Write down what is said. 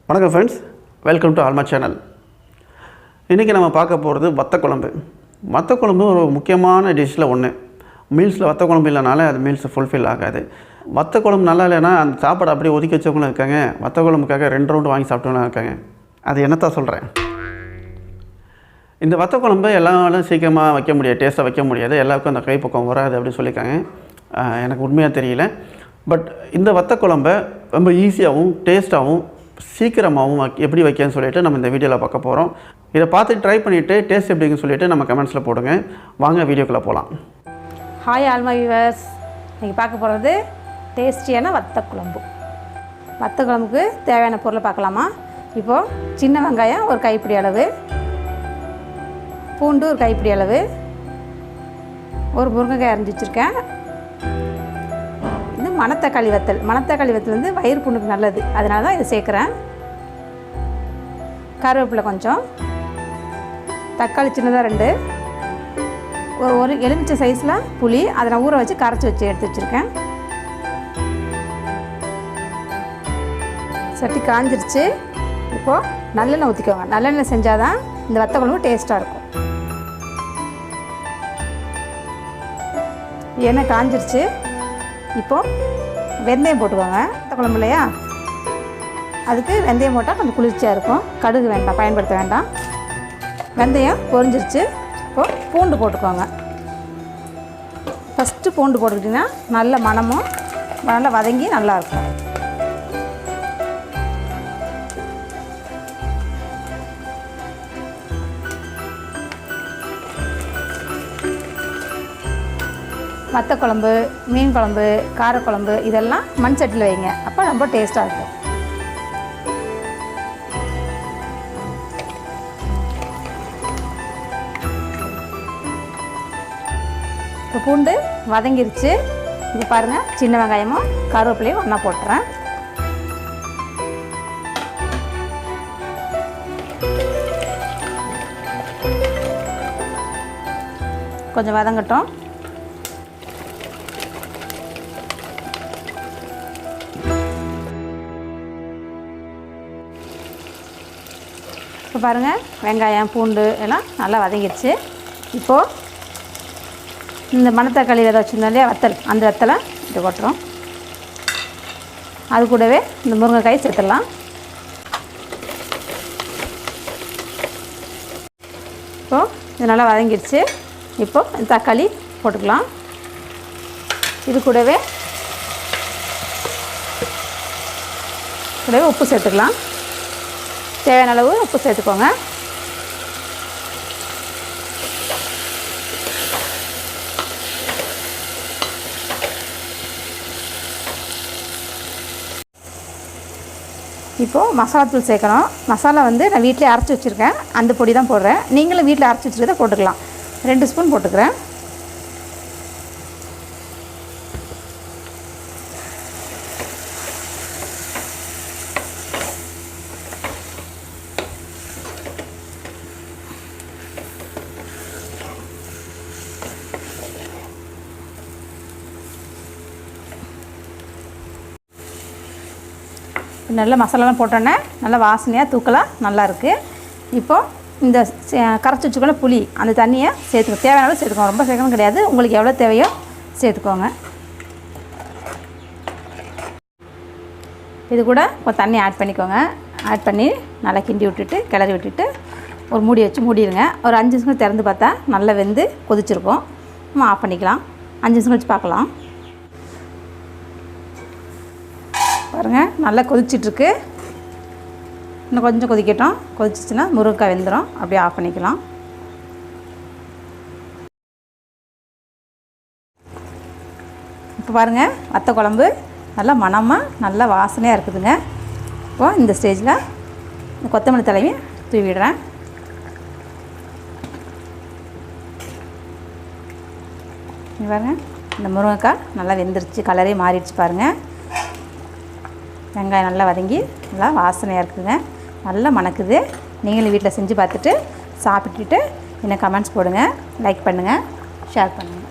வணக்கம் friends, welcome to ஆல்மா channel. இன்றைக்கி நம்ம பார்க்க போகிறது வத்த குழம்பு. வத்த குழம்பு ஒரு முக்கியமான டிஷ்ஷில் ஒன்று. மீல்ஸில் வத்த குழம்பு இல்லைனால அது மீல்ஸ் ஃபுல்ஃபில் ஆகாது. வத்த குழம்பு நல்லா இல்லைன்னா அந்த சாப்பாடு அப்படியே ஒதுக்கி வச்சவங்களும் இருக்காங்க. வத்த குழம்புக்காக 2 ரவுண்டு வாங்கி சாப்பிட்டவங்களும் இருக்காங்க. அது என்னத்தான் சொல்கிறேன். இந்த வத்த குழம்பு எல்லாரும் சீக்கிரமாக வைக்க முடியாது, டேஸ்ட்டாக வைக்க முடியாது, எல்லாருக்கும் அந்த கைப்பக்கம் வராது அப்படின்னு சொல்லியிருக்காங்க. எனக்கு உண்மையாக தெரியல. பட் இந்த வத்த குழம்பை ரொம்ப ஈஸியாகவும் டேஸ்ட்டாகவும் சீக்கிரமாகவும் எப்படி வைக்கன்னு சொல்லிவிட்டு நம்ம இந்த வீடியோவில் பார்க்க போகிறோம். இதை பார்த்து ட்ரை பண்ணிவிட்டு டேஸ்ட் எப்படின்னு சொல்லிவிட்டு நம்ம கமெண்ட்ஸில் போடுங்க. வாங்க வீடியோக்குள்ளே போகலாம். ஹாய் ஆல்மா வியூவர்ஸ், இன்றைக்கி பார்க்க போகிறது டேஸ்டியான வத்த குழம்பு. வத்த குழம்புக்கு தேவையான பொருளை பார்க்கலாமா? இப்போது சின்ன வெங்காயம் ஒரு கைப்பிடி அளவு, பூண்டு ஒரு கைப்பிடி அளவு, ஒரு முருங்கைக்காய் அரைஞ்சி வச்சுருக்கேன். இது மணத்தக்காளி வத்தல். மணத்தக்காளி வத்தல் வந்து வயிறு புண்ணுக்கு நல்லது, அதனால தான் இதை சேர்க்குறேன். கருவேப்பிலை கொஞ்சம், தக்காளி சின்னதாக 2, ஒரு எலுமிச்சை சைஸில் புளி, அதை நான் ஊற வச்சு கரைச்சி வச்சு எடுத்து வச்சுருக்கேன். சட்டி காஞ்சிருச்சு. இப்போது நல்லெண்ணெய் ஊற்றிக்கோங்க. நல்லெண்ணெய் செஞ்சால் தான் இந்த வத்த குழம்பு டேஸ்ட்டாக இருக்கும். எண்ணெய் காஞ்சிருச்சு. இப்போது வெந்தயம் போட்டுக்கோங்க. வத்த குழம்பு இல்லையா, அதுக்கு வெந்தயம் போட்டால் கொஞ்சம் குளிர்ச்சியாக இருக்கும். கடுகு வேண்டாம், பயன்படுத்த வேண்டாம். வெந்தயம் பொரிஞ்சிருச்சு. இப்போது பூண்டு போட்டுக்கோங்க. ஃபஸ்ட்டு பூண்டு போட்டுக்கிட்டிங்கன்னா நல்ல மணமும் நல்லா வதங்கி நல்லாயிருக்கும். வத்த குழம்பு, மீன் குழம்பு, காரக்குழம்பு இதெல்லாம் மண் சட்டியில் வைங்க, அப்போ ரொம்ப டேஸ்ட்டாக இருக்கும். இப்போ பூண்டு வதங்கிருச்சு. இது பாருங்கள், சின்ன வெங்காயமும் கருவேப்பிலையும் ஒன்றா போட்டுறேன். கொஞ்சம் வதங்கட்டும். இப்போ பாருங்கள், வெங்காயம் பூண்டு எல்லாம் நல்லா வதங்கிடுச்சு. இப்போது இந்த மணத்தக்காளி விதை வச்சுருந்தோம் இல்லையா, வத்தல், அந்த வத்தலை இது கொட்டுறோம். அது கூடவே இந்த முருங்கைக்காய் சேர்த்துடலாம். இப்போது இது நல்லா வதங்கிடுச்சு. இப்போது இந்த தக்காளி போட்டுக்கலாம். இது கூடவே உப்பு சேர்த்துக்கலாம். தேவையான அளவு உப்பு சேர்த்துக்கோங்க. இப்போது மசாலாத்தூள் சேர்க்கணும். மசாலா வந்து நான் வீட்டிலே அரைச்சி வச்சுருக்கேன், அந்த பொடி தான் போடுறேன். நீங்களும் வீட்டில் அரைச்சி வச்சுருக்கதை போட்டுக்கலாம். 2 ஸ்பூன் போட்டுக்கிறேன். நல்ல மசாலாலாம் போட்டோன்னே நல்லா வாசனையாக தூக்கலாக நல்லாயிருக்கு. இப்போது இந்த கரைச்சி வச்சுக்கோங்க புளி, அந்த தண்ணியை சேர்த்துக்கோ. தேவையான அளவு சேர்த்துக்கோங்க, ரொம்ப சேர்க்கணும் கிடையாது. உங்களுக்கு எவ்வளோ தேவையோ சேர்த்துக்கோங்க. இது கூட கொஞ்சம் தண்ணி ஆட் பண்ணிக்கோங்க. ஆட் பண்ணி நல்லா கிண்டி விட்டுட்டு கிளறி விட்டுட்டு ஒரு மூடி வச்சு மூடிடுங்க. ஒரு 5 நிமிஷம் திறந்து பார்த்தா நல்லா வெந்து கொதிச்சிருக்கும். நம்ம ஆஃப் பண்ணிக்கலாம். 5 நிமிஷம் கழிச்சு பார்க்கலாம். பாருங்கள், நல்லா கொதிச்சிட்ருக்கு. இன்னும் கொஞ்சம் கொதிக்கட்டும். கொதிச்சிச்சுன்னா முருங்கைக்காய் வெந்துடும். அப்படியே ஆஃப் பண்ணிக்கலாம். இப்போ பாருங்கள், வத்த குழம்பு நல்லா மணமாக நல்லா வாசனையாக இருக்குதுங்க. இப்போது இந்த ஸ்டேஜில் இந்த கொத்தமல்லி தலையும் தூவிடுறேன். பாருங்கள், இந்த முருங்கைக்காய் நல்லா வெந்துருச்சு, கலரே மாறிடுச்சு. பாருங்கள், வெங்காயம் நல்லா வதங்கி நல்லா வாசனையாக இருக்குதுங்க, நல்லா மணக்குது. நீங்களும் வீட்டில் செஞ்சு பார்த்துட்டு சாப்பிட்டுட்டு எனக்கு கமெண்ட்ஸ் போடுங்க, லைக் பண்ணுங்கள், ஷேர் பண்ணுங்கள்.